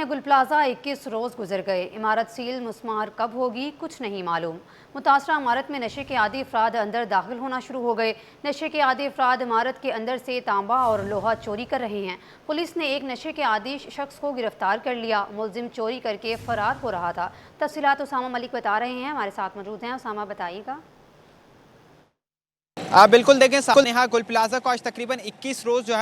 सानिया गुल प्लाजा 21 रोज़ गुजर गए। इमारत सील मुस्मार कब होगी कुछ नहीं मालूम। मुतासरा इमारत में नशे के आदी अफराद अंदर दाखिल होना शुरू हो गए। नशे के आदी अफराद इमारत के अंदर से तांबा और लोहा चोरी कर रहे हैं। पुलिस ने एक नशे के आदी शख्स को गिरफ्तार कर लिया। मुलजिम चोरी करके फरार हो रहा था। तफसीलात उसामा मलिक बता रहे हैं, हमारे साथ मौजूद हैं। उसामा, बताइएगा। बिल्कुल देखें, सानिया गुल प्लाजा को आज तकरीबन 21 रोज़ जो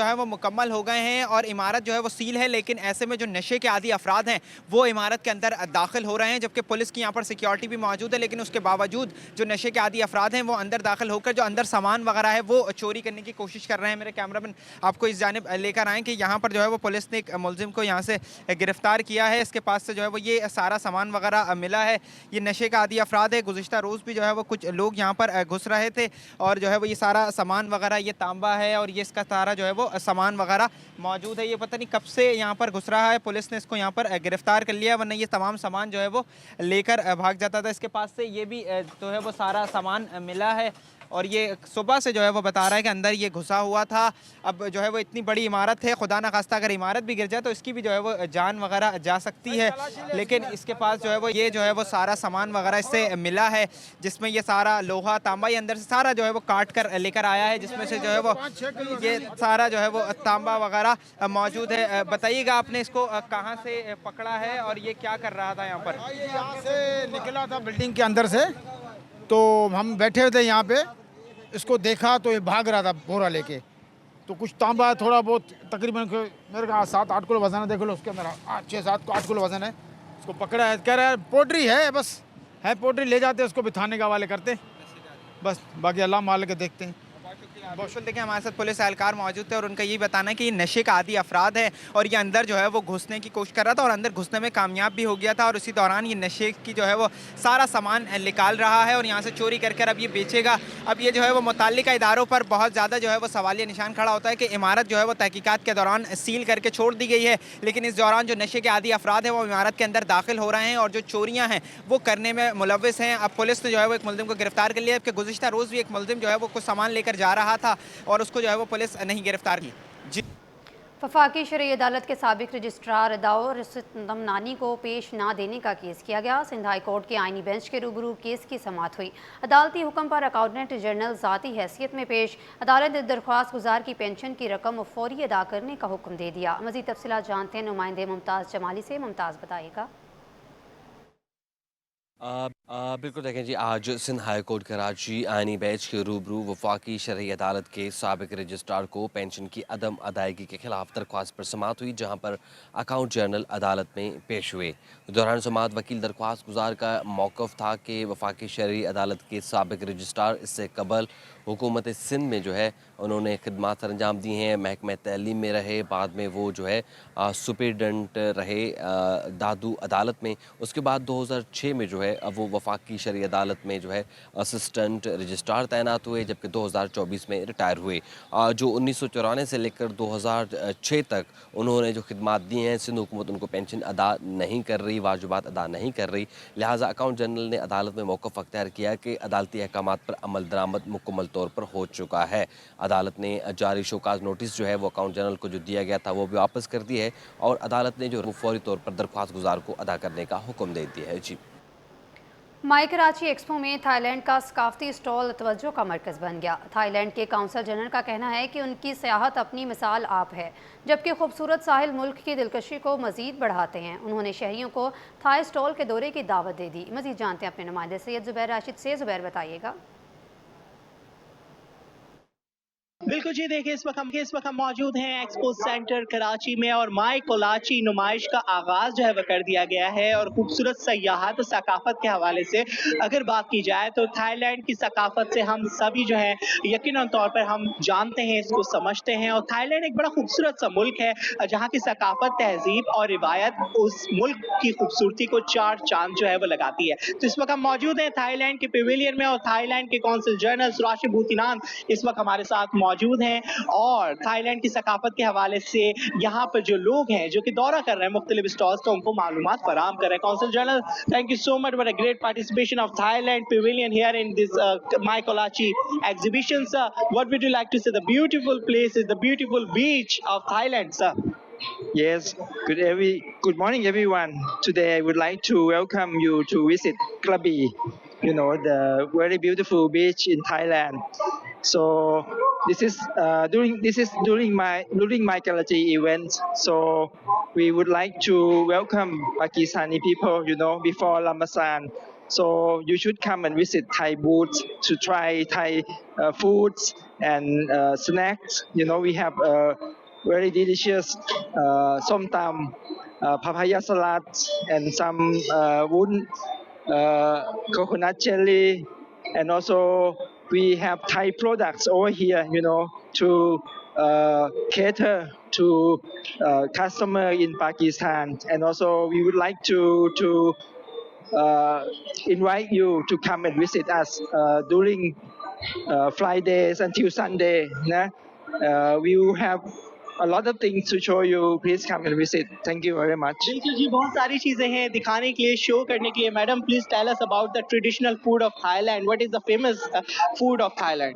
है वो मुकम्मल हो गए हैं और इमारत जो है वो सील है। लेकिन ऐसे में जो नशे के आदी अफराद हैं वो इमारत के अंदर दाखिल हो रहे हैं, जबकि पुलिस की यहाँ पर सिक्योरिटी भी मौजूद है। लेकिन उसके बावजूद जो नशे के आदी अफराद हैं वो अंदर दाखिल होकर जो अंदर सामान वगैरह है वो चोरी करने की कोशिश कर रहे हैं। मेरे कैमरामैन आपको इस जानिब लेकर आएँ कि यहाँ पर जो है वो पुलिस ने एक मुलजिम को यहाँ से गिरफ्तार किया है। इसके पास से जो है वो ये सारा सामान वगैरह मिला है। ये नशे का आदी अफराद है। गुज़िश्ता रोज़ भी जो है वो कुछ लोग यहाँ पर घुस रहे थे और जो है वो ये सारा सामान वगैरह, ये तांबा है और ये इसका सारा जो है वो सामान वगैरह मौजूद है। ये पता नहीं कब से यहाँ पर घुस रहा है। पुलिस ने इसको यहाँ पर गिरफ्तार कर लिया, वरना ये तमाम सामान जो है वो लेकर भाग जाता था। इसके पास से ये भी जो है वो सारा सामान मिला है और ये सुबह से जो है वो बता रहा है कि अंदर ये घुसा हुआ था। अब जो है वो इतनी बड़ी इमारत है, खुदा न खास्ता अगर इमारत भी गिर जाए तो इसकी भी जो है वो जान वगैरह जा सकती है। लेकिन इसके पास जो है वो ये जो है वो सारा सामान वगैरह इससे मिला है, जिसमें ये सारा लोहा तांबा ये अंदर से सारा जो है वो काट कर लेकर आया है, जिसमें से जो है वो ये सारा जो है वो तांबा वगैरह मौजूद है। बताइएगा, आपने इसको कहाँ से पकड़ा है और ये क्या कर रहा था यहाँ पर? यहाँ से निकला था बिल्डिंग के अंदर से, तो हम बैठे हुए थे यहाँ पे, इसको देखा तो ये भाग रहा था बोरा लेके। तो कुछ तांबा थोड़ा बहुत तकरीबन मेरे ख्याल 7-8 किलो वजन है, देख लो उसके अंदर 6-7-8 किलो वजन है। इसको पकड़ा है, कह रहा है पोट्री है, बस है पोट्री, ले जाते उसको भी थाने के हवाले करते, बस बाकी अल्लाह माल के देखते हैं। बहुत शुक्रिया। देखिए, हमारे साथ पुलिस एहलकार मौजूद थे और उनका यही बताना है कि ये नशे का आदी अफराद है और ये अंदर जो है वो घुसने की कोशिश कर रहा था और अंदर घुसने में कामयाब भी हो गया था और उसी दौरान ये नशे की जो है वो सारा सामान निकाल रहा है और यहाँ से चोरी कर अब ये बेचेगा। अब ये जो है वो मुताल्लिका इदारों पर बहुत ज़्यादा जो है वो सवालिया निशान खड़ा होता है कि इमारत जो है वो तहकीकात के दौरान सील करके छोड़ दी गई है, लेकिन इस दौरान जो नशे के आदी अफराद हैं वो इमारत के अंदर दाखिल हो रहे हैं और जो चोरियाँ हैं वो करने में मुलव्विस हैं। अब पुलिस ने जो है वो एक मुलजिम को गिरफ्तार कर लिया है, जबकि गुज़िश्ता रोज़ भी एक मुलजिम जो है वो कुछ सामान लेकर जा रहा था और उसको जो है वो पुलिस नहीं गिरफ्तार की। जी, वफाकी शरई अदालत के साबिक रजिस्ट्रार दाऊद तमनानी को पेश ना देने का केस किया गया। सिंध हाई कोर्ट के आइनी बेंच के रूबरू केस की समाअत हुई। अदालती हुक्म पर अकाउंटेंट जनरल ज़ाती हैसियत में पेश। अदालत ने दरख्वास्त गुजार की पेंशन की रकम फौरी अदा करने का हुक्म दे दिया। मज़ीद तफसीलात जानते हैं नुमाइंदे मुमताज़ जमाली से। मुमताज़, बताइएगा। बिल्कुल देखें जी, आज सिंध हाई कोर्ट कराची आइनी बेंच के रूबरू वफाकी शरई अदालत के साबिक रजिस्ट्रार को पेंशन की अदम अदायगी के खिलाफ दरख्वास्त पर समाअत हुई, जहां पर अकाउंट जनरल अदालत में पेश हुए। दौरान समाअत वकील दरख्वास्त गुजार का मौक़िफ़ था कि वफाकी शरई अदालत के साबिक रजिस्ट्रार इससे कबल हुकूमत सिंध में जो है उन्होंने खिदमात अंजाम दी हैं, महकमा तैलीम में रहे, बाद में वो जो है सुपरिटेंडेंट रहे दादू अदालत में। उसके बाद 2006 में जो है वो वफाकी शरई अदालत में जो है असिस्टेंट रजिस्ट्रार तैनात हुए, जबकि 2024 में रिटायर हुए। जो 1994 से लेकर 2006 तक उन्होंने जो खिदमात दी हैं, सिंध हुकूमत उनको पेंशन अदा नहीं कर रही, वाजिबात अदा नहीं कर रही। लिहाजा अकाउंट जनरल ने अदालत में मौक़िफ़ अख्तियार किया कि अदालती अहकामात पर अमल दरामद मुकम्मल तौर पर हो चुका है। अदालत ने जारी शोकाज नोटिस जो है वो अकाउंट जनरल को जो दिया गया था वो भी वापस कर दी है और अदालत ने जो फौरी तौर पर दरख्वास्त गुजार को अदा करने का हुक्म दे दिया है। जी, माई कराची एक्सपो में थाईलैंड का सकाफती स्टॉल तवज्जो का मरकज़ बन गया। थाईलैंड के काउंसल जनरल का कहना है कि उनकी सियाहत अपनी मिसाल आप है, जबकि खूबसूरत साहिल मुल्क की दिलकशी को मज़ीद बढ़ाते हैं। उन्होंने शहरियों को थाई स्टॉल के दौरे की दावत दे दी। मज़ीद जानते हैं अपने नुमाइंदे सैयद ज़ुबैर राशिद से। ज़ुबैर, बताइएगा। बिल्कुल जी, देखिए इस वक्त हम मौजूद हैं एक्सपो सेंटर कराची में और माई कोलाची नुमाइश का आगाज जो है वह कर दिया गया है। और खूबसूरत सयाहत सकाफत के हवाले से अगर बात की जाए तो थाईलैंड की सकाफत से हम सभी जो है यकीनन तौर पर हम जानते हैं, इसको समझते हैं। और थाईलैंड एक बड़ा खूबसूरत सा मुल्क है जहाँ की सकाफत, तहजीब और रिवायत उस मुल्क की खूबसूरती को चार चांद जो है वो लगाती है। तो इस वक्त हम मौजूद हैं थाईलैंड के पेविलियन में और थाईलैंड के कौंसल जनरल सुराशी भूतिनान इस वक्त हमारे साथ मौजूद हैं और थाईलैंड की सकाफत के हवाले से यहाँ पर जो लोग हैं जो कि दौरा कर रहे हैं मुख्तलिफ स्टॉल्स का, उनको मालूमात फराहम कर रहे हैं। Council general, thank you so much for a great participation of Thailand pavilion here in this my Kolachi exhibition, sir. What would you like to say? The beautiful places, the beautiful beach of Thailand, sir. Yes, good morning everyone. Today I would like to welcome you to visit Krabi, the very beautiful beach in Thailand. So this is during my Karachi event. So we would like to welcome Pakistani people, before Ramadan. So you should come and visit Thai booths to try Thai foods and snacks. We have very delicious som tam, papaya salad, and some coconut jelly, and also we have Thai products over here, to cater to customer in Pakistan, and also we would like to invite you to come and visit us during Fridays until Sunday. We will have a lot of things to show you. Please come and visit. Thank you very much. बिल्कुल जी, बहुत सारी चीजें हैं दिखाने के लिए, show करने के लिए. Madam, please tell us about the traditional food of Thailand. What is the famous food of Thailand?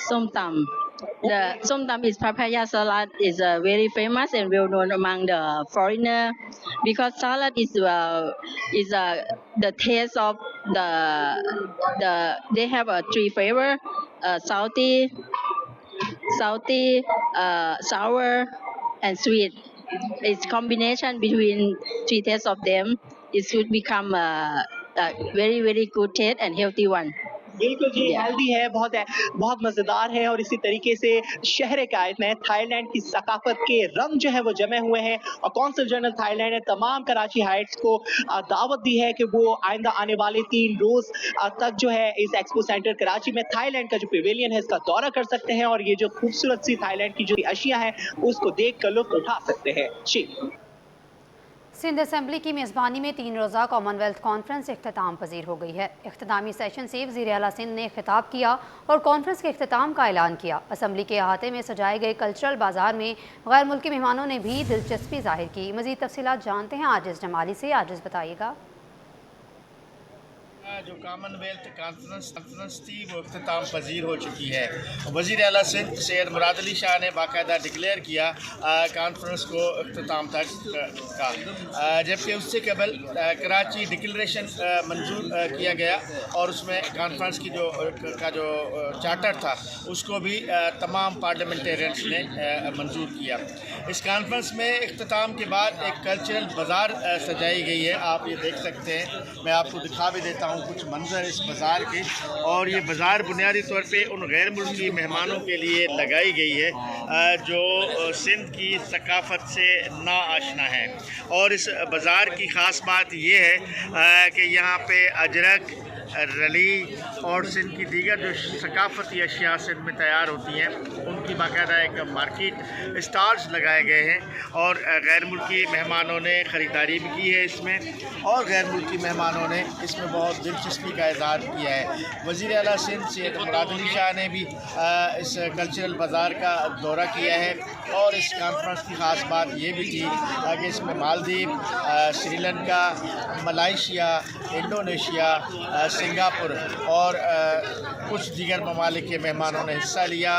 Somtam. The somtam is papaya salad is very famous and well known among the foreigner because salad is the taste of they have a three flavor, salty, sour, and sweet. It's combination between three tastes of them. It should become a very very good taste and healthy one. बिल्कुल जी, healthy है, बहुत मजेदार है. और इसी तरीके से शहर कायद में थाईलैंड की सकाफत के रंग जो है वो जमे हुए हैं. और कौंसल जनरल थाईलैंड ने तमाम कराची हाइट्स को दावत दी है कि वो आइंदा आने वाले 3 रोज तक जो है इस एक्सपो सेंटर कराची में थाईलैंड का जो पेवेलियन है इसका दौरा कर सकते हैं और ये जो खूबसूरत सी थाईलैंड की जो अशिया है उसको देख कर लुत्फ उठा सकते हैं. जी, सिंध असम्बली की मेज़बानी में 3 रोज़ा कॉमनवेल्थ कॉन्फ्रेंस इख्तिताम पजीर हो गई है. इख्तितामी सेशन से वज़ीर आला सिंध ने खिताब किया और कॉन्फ्रेंस के इख्तिताम का ऐलान किया. असम्बली के अहाते में सजाए गए कल्चरल बाजार में गैर मुल्की मेहमानों ने भी दिलचस्पी जाहिर की. मज़ीद तफसीलात जानते हैं आजिज़ जमाली से. आजिज़ बताइएगा. जो कॉमनवेल्थ कॉन्फ्रेंस थी वो अख्ताम पजीर हो चुकी है. वज़ीर आला सिंध सैयद मुराद अली शाह ने बाकायदा डिक्लेयर किया कॉन्फ्रेंस को अख्ताम तक का, जबकि उससे कबल कराची डिक्लेरेशन मंजूर किया गया और उसमें कॉन्फ्रेंस की जो चार्टर था उसको भी तमाम पार्लियामेंटेरियंस ने मंजूर किया. इस कॉन्फ्रेंस में अख्ताम के बाद एक कल्चरल बाज़ार सजाई गई है. आप ये देख सकते हैं, मैं आपको दिखा भी देता हूँ कुछ मंजर इस बाज़ार के. और ये बाज़ार बुनियादी तौर पे उन गैर मुल्की मेहमानों के लिए लगाई गई है जो सिंध की सकाफ़त से नाआशना है. और इस बाज़ार की ख़ास बात ये है कि यहाँ पे अजरक, रली और सिंध की दीगर जो सकाफ़ती अशिया सिंध में तैयार होती हैं उनकी बाकायदा एक मार्केट स्टॉल्स लगाए गए हैं और गैर मुल्की मेहमानों ने ख़रीदारी भी की है इसमें और गैर मुल्की मेहमानों ने इसमें बहुत दिलचस्पी का इज़हार किया है. वज़ीर आला सिंध सैयद मुराद अली शाह ने भी इस कल्चरल बाज़ार का दौरा किया है और इस कॉन्फ्रेंस की ख़ास बात ये भी थी कि इसमें मालदीव, श्रीलंका, मलाइशिया, इंडोनेशिया, सिंगापुर और कुछ दीगर ममालिक के मेहमानों ने हिस्सा लिया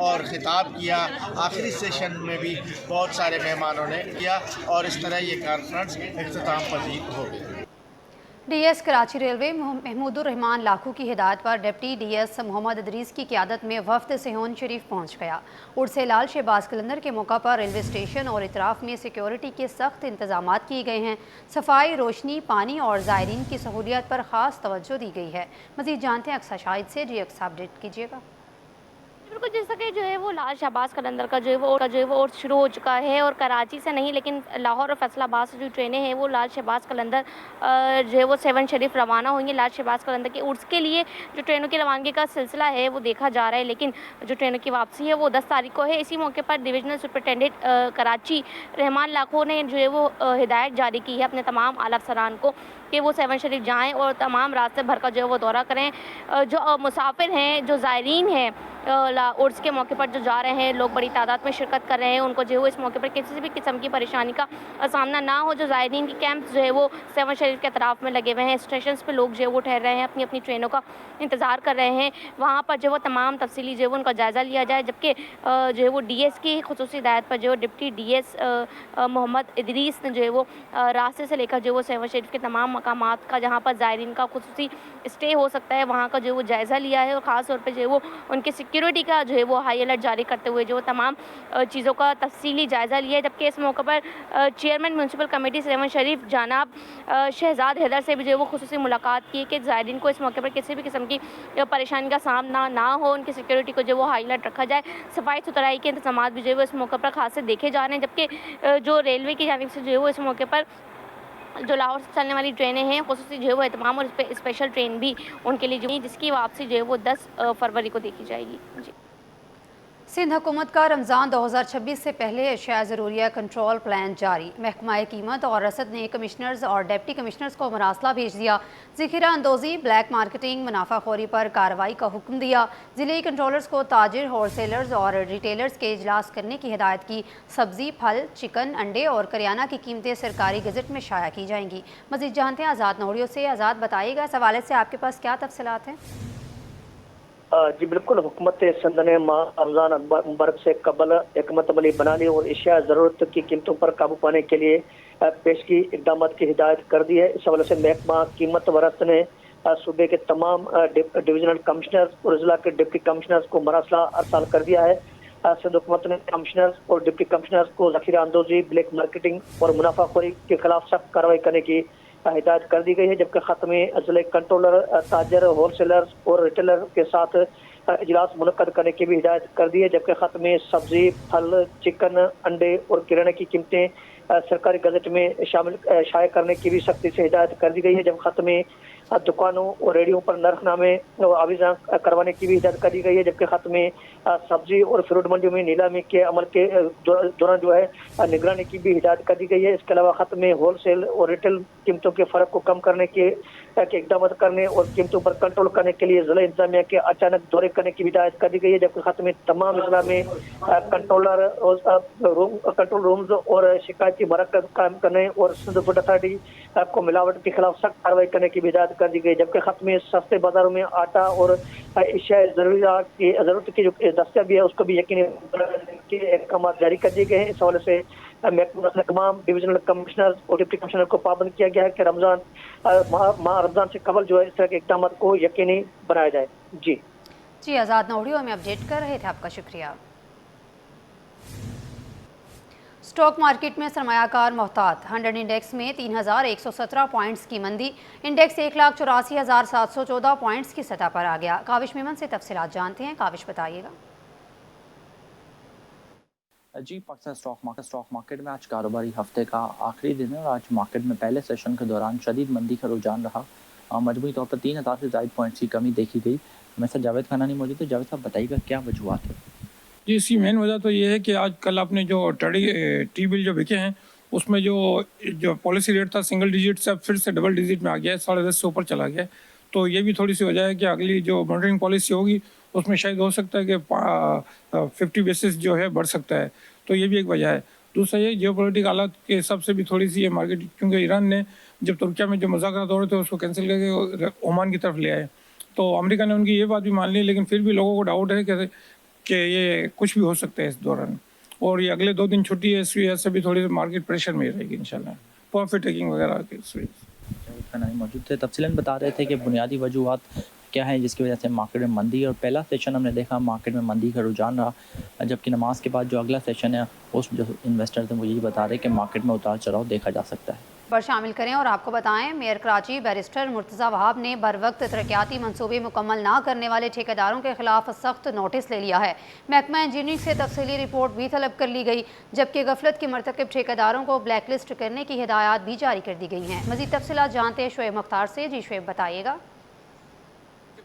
और ख़िताब किया. आखिरी सेशन में भी बहुत सारे मेहमानों ने किया और इस तरह ये कॉन्फ्रेंस इख्तिताम पजीर हो गई. डीएस कराची रेलवे महमूदुर रहमान लाखू की हिदायत पर डिप्टी डीएस मोहम्मद इदरीस की क़यादत में वफ़द सेहोन शरीफ पहुँच गया. उर्स लाल शहबाज कलंदर के मौका पर रेलवे स्टेशन और इतराफ़ में सिक्योरिटी के सख्त इंतजाम किए गए हैं. सफाई, रोशनी, पानी और ज़ायरीन की सहूलियत पर ख़ास तवज्जो दी गई है. मज़ीद जानते हैं अक्सा शाहिद से. जी अक्सा, अपडेट कीजिएगा. बिल्कुल, जैसा कि जो है वो लाल शहबाज कलंदर का जो है वो शुरू हो चुका है और कराची से नहीं लेकिन लाहौर और फैसलाबाद से जो ट्रेनें हैं वो लाल शहबाज कलंदर जो है वो सेवन शरीफ रवाना होंगी. लाल शहबाज कलंदर के उर्स के लिए जो ट्रेनों की रवानगी का सिलसिला है वो देखा जा रहा है, लेकिन जो ट्रेनों की वापसी है वो 10 तारीख को है. इसी मौके पर डिविजनल सुपरिटेंडेंट कराची रहमान लाखो ने जो है वो हिदायत जारी की है अपने तमाम आला अफसरान को कि वो सेवन शरीफ जाएँ और तमाम रास्ते भर का जो है वो दौरा करें. जो मुसाफिर हैं, जो ज़ायरीन हैं उर्स के मौके पर जो जा रहे हैं लोग बड़ी तादाद में शिरकत कर रहे हैं, उनको जो है वो इस मौके पर किसी भी किस्म की परेशानी का सामना ना हो। जो ज़ायरीन के कैंप जो है वो सेवन शरीफ के अतराफ़ में लगे हुए हैं, स्टेशन पे लोग जो है वो ठहर रहे हैं, अपनी अपनी ट्रेनों का इंतज़ार कर रहे हैं। वहाँ पर जो वो तमाम तफसीली जो है वो उनका जायज़ा लिया जाए, जबकि जो है वो डीएस की खुसूसी हिदायत पर जो है डिप्टी डीएस मोहम्मद इदरीस ने जो है वो रास्ते से लेकर जो है वो सेवन शरीफ के तमाम मकामात का जहाँ पर ज़ायरीन का खुसूसी स्टे हो सकता है वहाँ का जो है वो जायज़ा लिया है और ख़ास तौर पे जो है वो उनकी सिक्योरिटी का जो है वो हाई अलर्ट जारी करते हुए जो तमाम चीज़ों का तफसीली जायज़ा लिया है। जबकि इस मौके पर चेयरमैन म्यूनसिपल कमेटी सेवन शरीफ जनाब शहजाद हैदर से भी जो है वो खुसूसी मुलाकात की कि ज़ायरीन को इस मौके पर किसी भी किस्म की परेशानी का सामना ना हो, उनकी सिक्योरिटी को जो वो हाई अलर्ट रखा जाए। सफाई सुथराई के इंतजाम भी जो है वो इस मौके पर खास से देखे जा रहे हैं। जबकि जो रेलवे की जानिब से जो है वो इस मौके पर जो लाहौर से चलने वाली ट्रेनें हैं खुसूसी जो है वो एहतमाम और स्पेशल ट्रेन भी उनके लिए जो जिसकी वापसी जो है वो 10 फरवरी को देखी जाएगी। जी। सिंध हुकूमत का रमज़ान 2026 से पहले अशिया ज़रूरिया कंट्रोल प्लान जारी। महकमा कीमत और रसद ने कमिश्नर्स और डिप्टी कमिश्नर्स को मरासला भेज दिया। ज़ख़ीरा अंदोज़ी, ब्लैक मार्केटिंग, मुनाफाखोरी पर कार्रवाई का हुक्म दिया। ज़िले कंट्रोलर्स को ताजिर, होलसेलर्स और रिटेलर्स के इजलास करने की हिदायत की। सब्ज़ी, फल, चिकन, अंडे और करियाना की कीमतें सरकारी गज़ट में शाया की जाएंगी। मज़ीद जानते हैं आज़ाद नोड़ियों से। आज़ाद, बताइएगा इस हवाले से आपके पास क्या तफसीलात हैं? जी बिल्कुल, हुकूमत सिंध ने माह रमज़ान मुबारक से कबल हिकमत अमली बना ली और एशिया ज़रूरत की कीमतों पर काबू पाने के लिए पेशगी इकदाम की हिदायत कर दी है। इस हवाले से महकमा कीमत व रसद ने सूबे के तमाम डिविजनल कमिश्नर्स और जिला के डिप्टी कमिश्नर्स को मरासला अरसाल कर दिया है। सिंध हुकूमत ने कमिश्नर्स और डिप्टी कमिश्नर्स को ज़ख़ीरा अंदोज़ी, ब्लैक मार्केटिंग और मुनाफाखोरी के खिलाफ सख्त कार्रवाई करने की हिदायत कर दी गई है। जबकि ख़त में जिले कंट्रोलर, ताजर, होलसेलर्स और रिटेलर के साथ इजलास मुनक्कद करने की भी हिदायत कर दी है। जबकि ख़त में सब्जी, फल, चिकन, अंडे और किराने की कीमतें सरकारी गज़ट में शामिल शाया करने की भी सख्ती से हिदायत कर दी गई है। जब ख़त में दुकानों और रेडियो पर नरखनामे आविज़ा करवाने की भी हिदायत कर दी गई है। जबकि ख़त में सब्जी और फ्रूट मंडियों में नीलामी के अमल के दौरान जो है निगरानी की भी हिदायत कर दी गई है। इसके अलावा ख़त में होलसेल और रिटेल कीमतों के फ़र्क को कम करने के इकदाम करने और कीमतों पर कंट्रोल करने के लिए ज़िला इंतजामिया के अचानक दौरे करने की भी हिदायत कर दी गई है। जबकि ख़त में तमाम जिला में कंट्रोल रूम्स और शिकायती मरकज़ कायम करने और सिंध फूड अथॉरिटी को मिलावट के खिलाफ सख्त कार्रवाई करने की भी हिदायत कर दी गई। जबकि ख़त में सस्ते बाजारों में आटा और एशिया ज़रूरत की जो दस्तियाबी है उसको भी यकीनी बनाने के अहकाम जारी कर दिए गए हैं। इस हवाले से तमाम डिविजनल कमिश्नर और डिप्टी कमिश्नर को पाबंद किया गया है कि रमज़ान माह रमज़ान से कबल जो है इस तरह के इक़दाम को यकीनी बनाया जाए। जी आज़ाद नोड़ियों में अपडेट कर रहे थे, आपका शुक्रिया। स्टॉक मार्केट में सरमायाकार मोहतात। 100 इंडेक्स में 3117 पॉइंट्स की मंदी। इंडेक्स 1,84,714 पॉइंट्स की सतह पर आ गया। काविश मेमन से तफसीलात जानते हैं। काविश, बताइएगा। जी, पाकिस्तान स्टॉक मार्केट में आज कारोबारी हफ्ते का आखिरी दिन है और आज मार्केट में पहले सेशन के दौरान शदीद मंदी का रुझान रहा। मजमूई तौर पर 3000 से ज़ायद पॉइंट्स की कमी देखी गई। हमारे साथ जावेद खानानी मौजूद है। जावेद साहब, बताइएगा क्या वजूहत है? जी, इसकी मेन वजह तो ये है कि आज कल आपने जो टी बिल जो बिके हैं उसमें जो पॉलिसी रेट था सिंगल डिजिट से अब फिर से डबल डिजिट में आ गया है, 10.5 से ऊपर चला गया। तो ये भी थोड़ी सी वजह है कि अगली जो मॉनिटरिंग पॉलिसी होगी उसमें शायद हो सकता है कि 50 बेसिस जो है बढ़ सकता है। तो ये भी एक वजह है। दूसरा ये जियोपॉलिटिकल हालात के हिसाब से भी थोड़ी सी ये मार्केट, क्योंकि ईरान ने जब तुर्किया में जो मुज़ाकरात हो रहे थे उसको कैंसिल करके ओमान की तरफ ले आए, तो अमेरिका ने उनकी ये बात भी मान ली। लेकिन फिर भी लोगों को डाउट है कि ये कुछ भी हो सकता है इस दौरान। और ये अगले 2 दिन छुट्टी है, इस वजह से भी थोड़ी मार्केट प्रेशर में रहेगी इंशाल्लाह, प्रॉफिट टेकिंग वगैरह के इस वजह से। मौजूद थे, तफसीलन बता रहे थे कि बुनियादी वजूहत क्या है जिसकी वजह से मार्केट में मंदी। और पहला सेशन हमने देखा मार्केट में मंदी का रुझान रहा, जबकि नमाज के बाद जो अगला सेशन है उस जो इन्वेस्टर थे वो यही बता रहे कि मार्केट में उतार चढ़ाव देखा जा सकता है। पर शामिल करें और आपको बताएं, मेयर कराची बैरिस्टर मुर्तज़ा वहाब ने बर वक्त तरक्याती मनसूबे मुकम्मल ना करने वाले ठेकेदारों के खिलाफ सख्त नोटिस ले लिया है। महकमा इंजीनियरिंग से तफसीली रिपोर्ट भी तलब कर ली गई, जबकि गफलत के मरतकब ठेकेदारों को ब्लैक लिस्ट करने की हिदायत भी जारी कर दी गई हैं। मज़ीद तफसीलात जानते हैं शुएब मुख्तार से। जी शुएब, बताइएगा।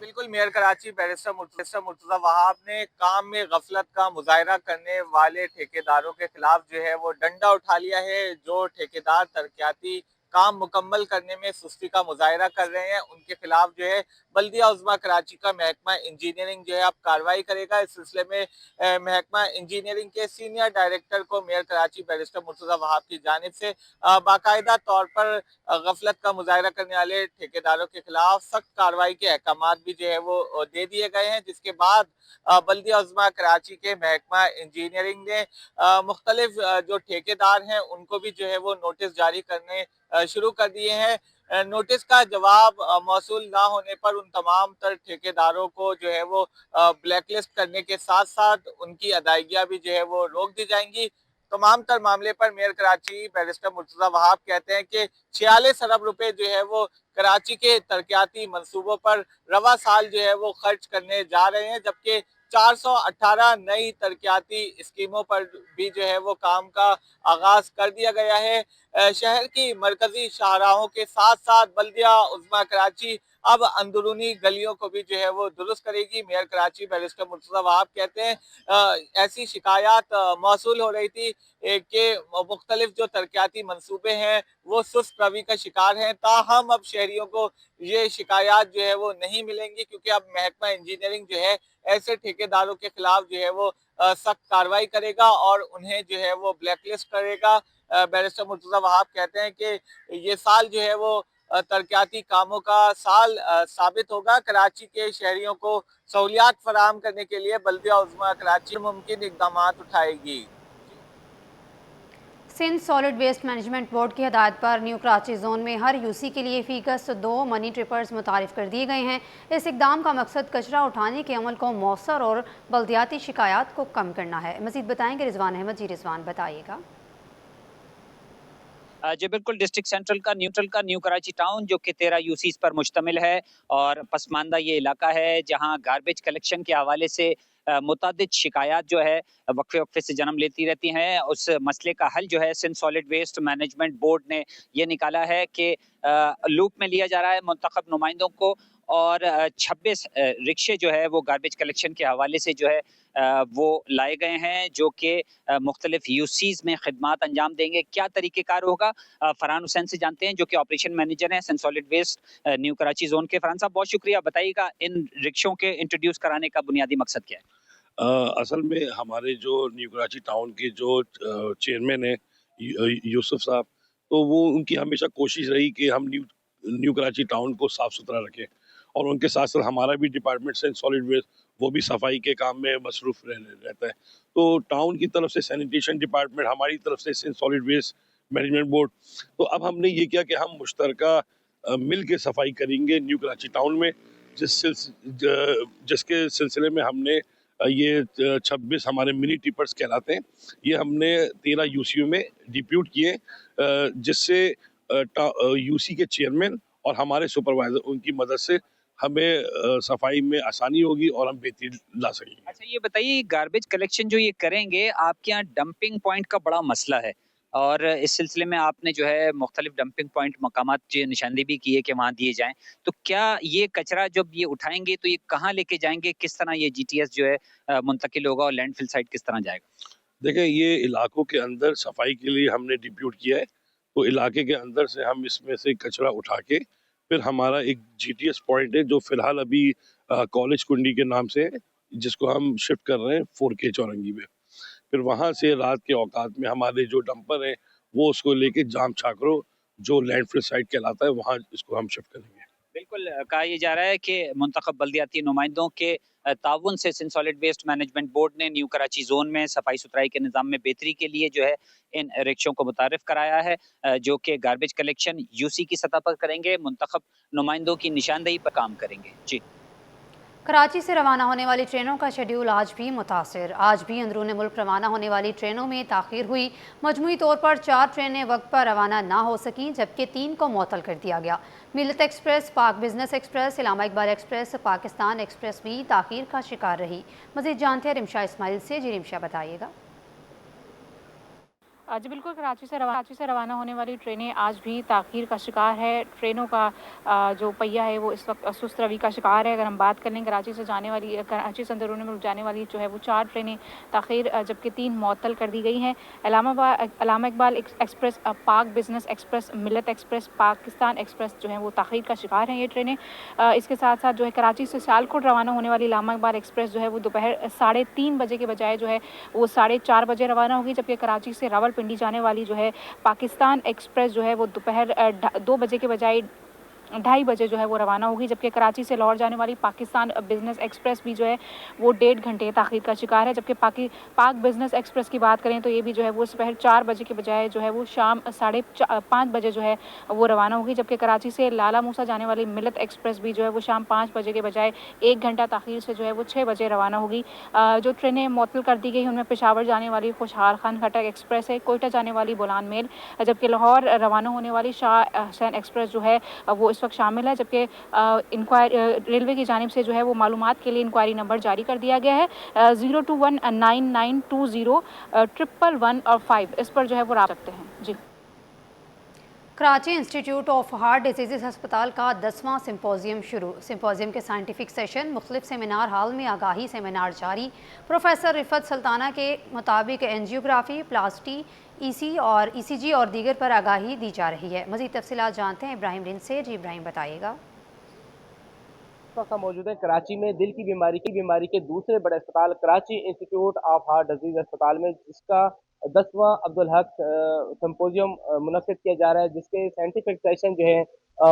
बिल्कुल, मेयर कराची बैरिस्टर मुर्तज़ा वहाब ने काम में गफलत का मुजाहरा करने वाले ठेकेदारों के खिलाफ जो है वो डंडा उठा लिया है। जो ठेकेदार तरक्याती काम मुकम्मल करने में सुस्ती का मुजाहरा कर रहे हैं, उनके खिलाफ जो है बल्दिया उज़्मा कराची का महकमा इंजीनियरिंग जो है अब कार्रवाई करेगा। इस सिलसिले में महकमा इंजीनियरिंग के सीनियर डायरेक्टर को मेयर कराची बैरिस्टर मुर्तज़ा वहाब की जानिब से बाकायदा तौर पर गफलत का मुजाहरा करने वाले ठेकेदारों के खिलाफ सख्त कार्रवाई के अहकामात भी जो है वो दे दिए गए हैं, जिसके बाद बल्दिया उज़्मा कराची के महकमा इंजीनियरिंग ने मुख्तलिफ जो ठेकेदार हैं उनको भी जो है वो नोटिस जारी करने शुरू कर दिए हैं। नोटिस का जवाब मौसूल ना होने पर उन तमाम तर ठेकेदारों को जो है वो ब्लैकलिस्ट करने के साथ साथ उनकी अदायगियां भी जो है वो रोक दी जाएंगी। तमाम तर मामले पर मेयर कराची बैरिस्टर मुर्तज़ा वहाब कहते हैं कि 46 अरब रुपए जो है वो कराची के तरक्याती मंसूबों पर रवा साल जो है वो खर्च करने जा रहे हैं, जबकि 418 नई तरक्याती स्कीमों पर भी जो है वो काम का आगाज कर दिया गया है। शहर की मरकजी शाहराहों के साथ साथ बल्दिया उज़्मा कराची अब अंदरूनी गलियों को भी जो है वो दुरुस्त करेगी। मेयर कराची बैरिस्टर मुर्तज़ा वहाब कहते हैं ऐसी शिकायत मौसूल हो रही थी कि मुख्तलिफ जो तरक्याती मंसूबे हैं वो सुस्त रवि का शिकार हैं, ताहम अब शहरियों को ये शिकायत जो है वो नहीं मिलेंगी, क्योंकि अब महकमा इंजीनियरिंग जो है ऐसे ठेकेदारों के खिलाफ जो है वो सख्त कार्रवाई करेगा और उन्हें जो है वो ब्लैकलिस्ट करेगा। बैरिस्टर मुर्तज़ा वहाब कहते हैं कि ये साल जो है वो तरक्याती कामों का साल साबित होगा। कराची के शहरियों को सहूलियात फराहम करने के लिए बल्दिया उज़्मा कराची मुमकिन इक़दामात उठाएगी। Sindh solid waste management board की हदायत पर न्यू कराची जोन में हर यूसी के लिए फ़ीकस 2 मनी ट्रिपर्स मुतारिफ कर दिए गए हैं। इस इकदाम का मकसद कचरा उठाने के अमल को मौसर और बल्दियाती शिकायत को कम करना है। मज़ीद बताएंगे रिजवान अहमद। जी रिजवान बताइएगा। जी बिल्कुल, डिस्ट्रिक्ट सेंट्रल का न्यू कराची टाउन जो कि 13 यूसीज पर मुश्तमिल है और पसमानदा ये इलाका है जहां गार्बेज कलेक्शन के हवाले से मुतअद्दिद शिकायत जो है वक्फे वक्फे से जन्म लेती रहती हैं। उस मसले का हल जो है Sindh solid waste management board ने ये निकाला है कि लूप में लिया जा रहा है मुंतखब नुमाइंदों को और 26 रिक्शे जो है वो गार्बेज कलेक्शन के हवाले से जो है वो लाए गए हैं जो कि मुख्तलिफ यूसीज में खिदमात अंजाम देंगे। क्या तरीक़ेकार होगा, फरहान हुसैन से जानते हैं जो कि ऑपरेशन मैनेजर हैं Sindh solid waste new Karachi zone के। फरहान साहब बहुत शुक्रिया, बताइएगा इन रिक्शों के इंट्रोड्यूस कराने का बुनियादी मकसद क्या है? असल में हमारे जो न्यू कराची टाउन के जो चेयरमैन हैं यूसुफ साहब, तो वो उनकी हमेशा कोशिश रही कि हम न्यू कराची टाउन को साफ़ सुथरा रखें और उनके साथ साथ हमारा भी डिपार्टमेंट सिंध सॉलिड वेस्ट वो भी सफाई के काम में मसरूफ़ रहता है। तो टाउन की तरफ से सैनिटेशन डिपार्टमेंट, हमारी तरफ से Sindh solid waste management board, तो अब हमने ये किया कि हम मुश्तरका मिल के सफाई करेंगे न्यू कराची टाउन में, जिसके सिलसिले में हमने ये 26 हमारे मिनी टिपर्स कहलाते हैं, ये हमने 13 यूसीओ में डिप्यूट किए, जिससे यूसी के चेयरमैन और हमारे सुपरवाइजर उनकी मदद से हमें सफाई में आसानी होगी और हम बेहतरी ला सकेंगे। अच्छा ये बताइए, गार्बेज कलेक्शन जो ये करेंगे, आपके यहाँ डंपिंग पॉइंट का बड़ा मसला है और इस सिलसिले में आपने जो है मुख्तलिफ डंपिंग पॉइंट मकामात जो निशानदेही भी की है कि वहाँ दिए जाएं, तो क्या ये कचरा जब ये उठाएंगे तो ये कहाँ लेके जाएंगे, किस तरह ये जीटीएस जो है मुंतकिल होगा और लैंडफिल साइट किस तरह जाएगा? देखिए, ये इलाकों के अंदर सफाई के लिए हमने डिप्यूट किया है, तो इलाके के अंदर से हम इसमें से कचरा उठा के फिर हमारा एक जीटीएस पॉइंट है जो फिलहाल अभी कॉलेज कुंडी के नाम से है, जिसको हम शिफ्ट कर रहे हैं 4K चौरंगी में। फिर वहाँ से रात के औकात में हमारे जो डंपर हैं वो उसको लेके जाम छाकरो जो लैंडफिल साइट कहलाता है वहाँ इसको हम शिफ्ट करेंगे। बिल्कुल, कहा यह जा रहा है कि मुंतखब बल्दियाती नुमाइंदों के ताउन से Sindh solid waste management board ने न्यू कराची जोन में सफाई सुथराई के निज़ाम में बेहतरी के लिए जो है इन रिक्शों को मुतारिफ कराया है, जो कि गार्बेज कलेक्शन यूसी की सतह पर करेंगे, मुंतखब नुमाइंदों की निशानदेही पर काम करेंगे। जी, कराची से रवाना होने वाली ट्रेनों का शेड्यूल आज भी मुतासिर। आज भी अंदरून मुल्क रवाना होने वाली ट्रेनों में ताख़ीर हुई। मजमूई तौर पर 4 ट्रेनें वक्त पर रवाना ना हो सकीं, जबकि 3 को मुअत्तल कर दिया गया। Millat express, Pak business express, Allama Iqbal express, Pakistan express भी ताख़ीर का शिकार रही। मज़ीद जानते हैं रिमशा इस्माइल से। जी रिमशा बताइएगा। जी बिल्कुल, कराची से रवाना होने वाली ट्रेनें आज भी ताख़ीर का शिकार है। ट्रेनों का जो पहिया है वो इस वक्त सुस्त रवि का शिकार है। अगर हम बात कर लें कराची से अंदरूनी मुल्क जाने वाली जो है वो 4 ट्रेनें ताख़ीर, जबकि 3 मुअत्तल कर दी गई हैं। अल्लामा इकबाल एक्सप्रेस, पाक बिज़नेस एक्सप्रेस, मिल्लत एक्सप्रेस, पाकिस्तान एक्सप्रेस जो है वो ताख़ीर का शिकार हैं ये ट्रेनें। इसके साथ साथ जो है कराची से सियालकोट रवाना होने वाली अल्लामा इकबाल एक्सप्रेस जो है वो दोपहर 3:30 बजे के बजाय जो है वो 4:30 बजे रवाना होगी, जबकि कराची से रावलपिंडी जाने वाली जो है पाकिस्तान एक्सप्रेस जो है वो दोपहर 2 बजे के बजाय 2:30 बजे जो है वो रवाना होगी, जबकि कराची से लाहौर जाने वाली पाकिस्तान बिज़नेस एक्सप्रेस भी जो है वो 1.5 घंटे ताख़ीर का शिकार है। जबकि पाक बिज़नेस एक्सप्रेस की बात करें तो ये भी जो है वो दोपहर 4 बजे के बजाय जो है वो शाम 5:30 बजे जो है वो रवाना होगी, जबकि कराची से लाला मूसा जाने वाली मिल्लत एक्सप्रेस भी जो है वो शाम 5 बजे के बजाय 1 घंटा ताख़ीर से जो है वो 6 बजे रवाना होगी। जो ट्रेनें मुअत्तल कर दी गई उनमें पेशावर जाने वाली खुशहाल खान खटक एक्सप्रेस है, कोयटा जाने वाली बोलान मेल, जबकि लाहौर रवाना होने वाली शाह हुसैन एक्सप्रेस जो है वो इस वक्त शामिल है। जबकि रेलवे की जानिब से जो है वो मालूमात के लिए इंक्वायरी नंबर जारी कर दिया गया है 0219920 और 5, इस पर जो है वो रहा सकते हैं। जी, Karachi institute of heart disease अस्पताल का 10वां सिंपोजियम शुरू। सिंपोजियम के साइंटिफिक सेशन, मुख्तलिफ सेमिनार हॉल में आगाही सेमिनार जारी। प्रोफेसर रिफत सुल्ताना के मुताबिक एंजियोग्राफी, प्लास्टी, ECG और दीगर पर आगाही दी जा रही है। मज़ीद तफसीलात जानते हैं इब्राहिम रिंद से। जी इब्राहिम, बताइएगा। मौजूद है कराची में दिल की बीमारी के दूसरे बड़े अस्पताल Karachi institute of heart disease अस्पताल में, जिसका 10वां अब्दुल हक सिंपोजियम मुनक्किद किया जा रहा है, जिसके साइंटिफिक सेशन जो है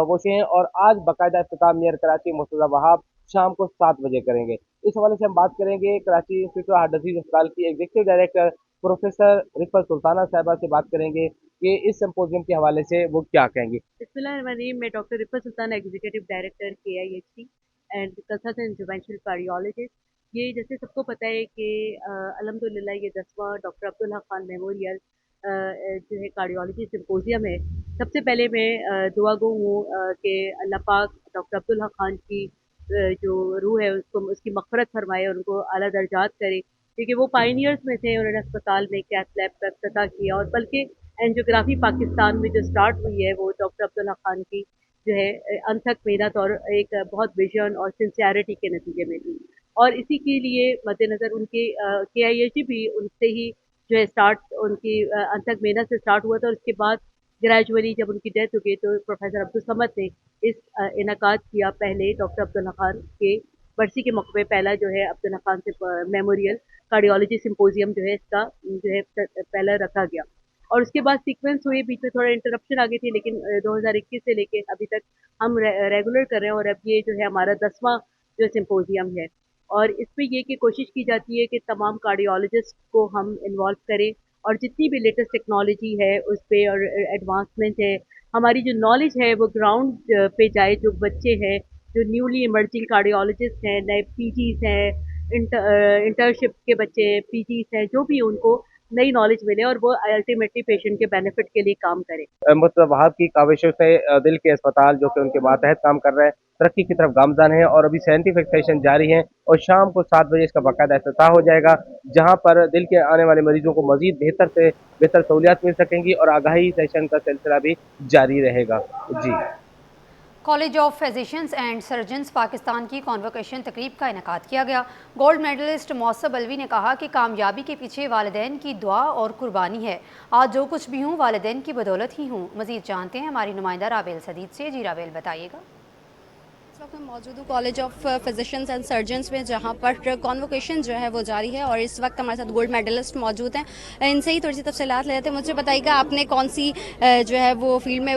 वो हैं और आज बाकायदा इख्तिताम नियर कराची मुर्तज़ा वहाब शाम को 7 बजे करेंगे। इस हवाले से हम बात करेंगे Karachi institute of heart disease अस्पताल की executive director professor Rifat Sultana साहिबा से बात करेंगे कि इस सिंपोजियम के हवाले से वो क्या कहेंगी। बिस्मिल्लाहिर्रहमानिर्रहीम, मैं doctor Rifat Sultana, executive director KIHC and consultant interventional cardiologist. ये जैसे सबको पता है कि अल्हम्दुलिल्लाह ये 10वां डॉक्टर अब्दुल हक खान मेमोरियल जो है कार्डियोलॉजी सिंपोजियम है। सबसे पहले मैं दुआ गो हूँ कि अल्लाह पाक डॉक्टर अब्दुल हक खान की जो रूह है उसको उसकी मग़फ़िरत फरमाए और उनको आला दर्जात करे, क्योंकि वो पायनियर्स में थे। उन्होंने अस्पताल में कैथ लैब का इफ्तिताह किया और बल्कि एंजियोग्राफी पाकिस्तान में जो स्टार्ट हुई है वो डॉक्टर अब्दुल हक खान की जो है अनथक मेहनत और एक बहुत विजन और सिंसियरिटी के नतीजे में थी। और इसी के लिए मद्देनज़र उनके KIHC भी उनसे ही जो है स्टार्ट उनकी अनथक मेहनत से स्टार्ट हुआ था। और उसके बाद ग्रेजुअली जब उनकी डेथ हो गई तो प्रोफेसर अब्दुल समद ने इस इनकाद किया। पहले डॉक्टर अब्दुल हक खान के बरसी के मौके पे पहला जो है अब्दुल हक खान से मेमोरियल कार्डियोलॉजी सिंपोजियम जो है इसका जो है पहला रखा गया। और उसके बाद सीक्वेंस हुए, बीच में थोड़ा इंटरप्शन आ गई थी, लेकिन 2021 से लेके अभी तक हम रेगुलर कर रहे हैं। और अब ये जो है हमारा 10वां जो सिंपोजियम है और इसमें ये कि कोशिश की जाती है कि तमाम कार्डियोलॉजिस्ट को हम इन्वॉल्व करें और जितनी भी लेटेस्ट टेक्नोलॉजी है उस पर और एडवांसमेंट है, हमारी जो नॉलेज है वो ग्राउंड पे जाए। जो बच्चे हैं जो न्यूली इमर्जिंग कार्डियोलॉजिस्ट हैं, नए PGs हैं, इंटर्नशिप के बच्चे PGs हैं, जो भी उनको नई नॉलेज मिले और वो अल्टीमेटली पेशेंट के बेनिफिट के लिए काम करे। मुर्तज़ा वहाब की काविशों से दिल के अस्पताल जो कि उनके मातहत काम कर रहे हैं तरक्की की तरफ गामजान है और अभी साइंटिफिक सेशन जारी हैं और शाम को 7 बजे इसका बाकायदा इफ्तिताह हो जाएगा, जहां पर दिल के आने वाले मरीजों को मजीद बेहतर से बेहतर सहूलियात मिल सकेंगी और आगाही सेशन का सिलसिला भी जारी रहेगा। जी, college of physicians and surgeons Pakistan की कॉन्वोकेशन तकरीब का इनेकाद किया गया। गोल्ड मेडलिस्ट मौसब अलवी ने कहा कि कामयाबी के पीछे वालिदैन की दुआ और कुर्बानी है। आज जो कुछ भी हूँ वालिदैन की बदौलत ही हूँ। मज़ीद जानते हैं हमारी नुमाइंदा राबेल सदीद से। जी राबेल, बताइएगा। इस वक्त मैं मौजूद हूँ college of physicians and surgeons में, जहाँ पर कॉन्वोकेशन जो है वो जारी है और इस वक्त हमारे साथ गोल्ड मेडलिस्ट मौजूद हैं। इनसे ही थोड़ी सी तफसीलात लेते हैं। मुझे बताइएगा आपने कौन सी जो है वो फील्ड में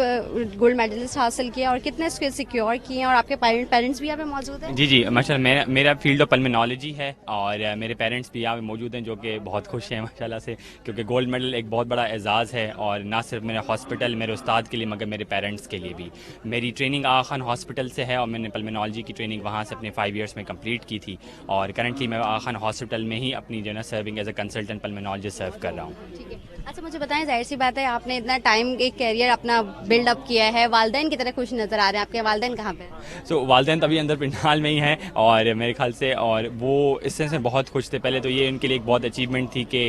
गोल्ड मेडलिस्ट हासिल किया और कितने स्किल सिक्योर किए हैं, और आपके पेरेंट्स भी यहाँ पे मौजूद हैं? जी माशाल्लाह, मेरा फील्ड ऑफ पल्मोनोलॉजी है और मेरे पेरेंट्स भी यहाँ पे मौजूद हैं, जो कि बहुत खुश हैं माशाल्लाह से, क्योंकि गोल्ड मेडल एक बहुत बड़ा एजाज़ है और ना सिर्फ मेरे हॉस्पिटल मेरे उस्ताद के लिए मगर मेरे पेरेंट्स के लिए भी। मेरी ट्रेनिंग आगा खान हॉस्पिटल से है और मैंने पल्मोनोलॉजी की ट्रेनिंग वहाँ से अपने 5 ईयर्स में कंप्लीट की थी और करंटली मैं आगा खान हॉस्पिटल में ही अपनी जो है serving as a consultant pulmonologist serve कर रहा हूँ। ठीक है, अच्छा मुझे बताएं, जाहिर सी बात है आपने इतना टाइम एक कैरियर अपना बिल्डअप किया है, वालदैन की तरह खुश नज़र आ रहे हैं, आपके वालदैन कहाँ पे हैं? सो वालदैन तभी अंदर पिंडाल में ही हैं और मेरे ख्याल से, और वो इस सेंस में बहुत खुश थे। पहले तो ये उनके लिए एक बहुत अचीवमेंट थी कि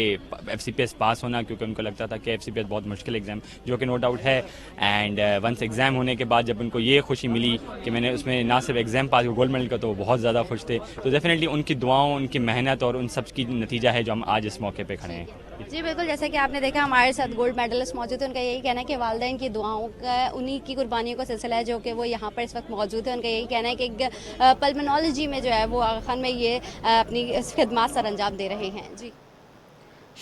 FCPS पास होना, क्योंकि उनको लगता था कि FCPS बहुत मुश्किल एग्ज़ाम, जो कि नो डाउट है। एंड वंस एग्ज़ाम होने के बाद जब उनको ये खुशी मिली कि मैंने उसमें ना सिर्फ एग्ज़ाम पास किया, गोल्ड मेडल का, तो बहुत ज़्यादा खुश थे। तो डेफिनेटली उनकी दुआओं, उनकी मेहनत और उन सब की नतीजा है जो हम आज इस मौके पर खड़े हैं। जी बिल्कुल, जैसा कि आपने देखा हमारे साथ गोल्ड मेडलिस्ट मौजूद है, उनका यही कहना है कि वालदैन की दुआओं का, उन्हीं की कुर्बानियों का सिलसिला है जो कि वो यहाँ पर इस वक्त मौजूद है। उनका यही कहना है कि पल्मोनोलॉजी में जो है वो आगा खान में ये अपनी खिदमत सर अंजाम दे रहे हैं। जी।